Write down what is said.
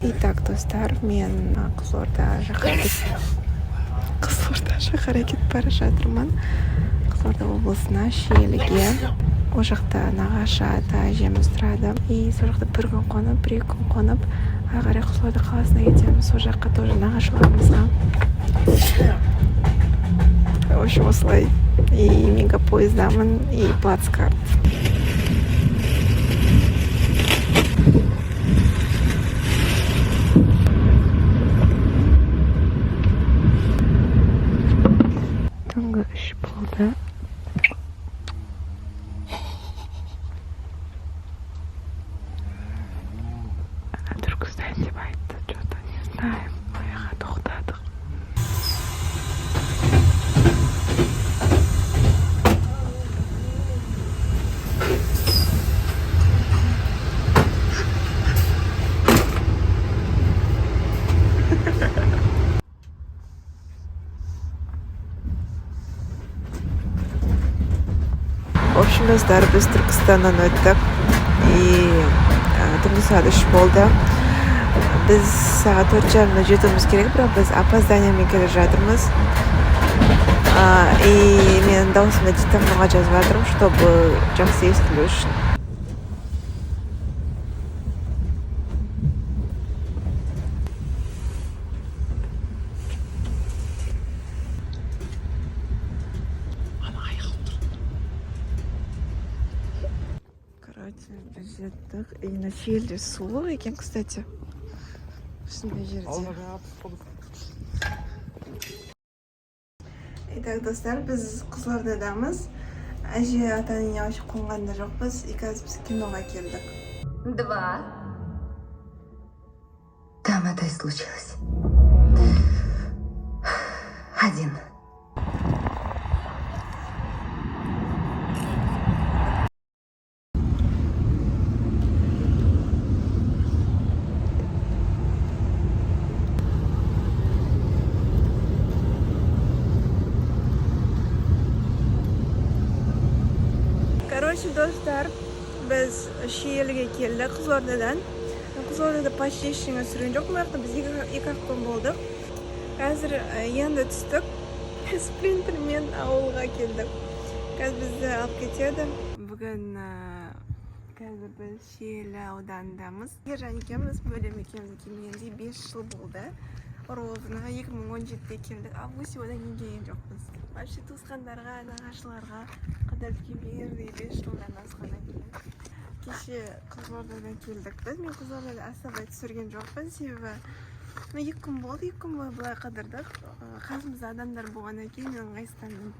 Итак, достар, мен Қызылорда шаһарға кетіп бара жатырмын. Қызылорда облысына Шиеліге. Ол жақта нағашы ата әжеміз тұрады. И сол жақта бір күн қонып, бір екі күн қонып, ары қарай Қызылорда қаласына кетеміз. Сол жаққа тоже нағашыларымызға. В общем, осылай. И мегапойыздамын, и плацкарт. Түнгі 3 болды. Түркістан деп айтты, что-то не знаем. Аяға тоқтадық. В общем, достар, біз Түркістаннан өттік. И түнгі сағат 3 болды. Біз сағат 4:30-да жетуіміз керек, бірақ біз опозданиемен келе жатырмыз. И мен даусымды диктофонға жазып жатырмын, чтобы жақсы естілу үшін. Короче, біз жеттік. И на Шиелде суық екен, кстати. Осындай жерде. Итак, достар, біз Қызылордадамыз. Әже ата-енеге ашып қонғанда жоқпыз. И қазір біз киноға келдік. 2. Там это и случилось. 1. Короче, достар, біз Шиеліге келдік Қызылордадан. Қызылордада почти ештеңе сүрген жоқ, бірақ біз 2 күн болдық. Қазір енді түстік. Спринтермен ауылға келдік. Қазір бізді алып кетеді. Бүгін қазір біз Шиелі ауданындамыз. Ержан екеуміз бөлім екеуміз келгенде 5 жыл болды. Ровно 2017-де келдік. Августе одан кейін келген жоқпыз. Вообще туысқандарға, нағашыларға қыдырып келмегенде 5 жылдан асқаннан кейін. Кеше Қызылордадан келдік біз. Мен Қызылордада особо түсірген жоқпын, себебі 2 күн болды, 2 күн бойы былай қыдырдық. Қасымызда адамдар болғаннан кейін мен ыңғайсыздандым.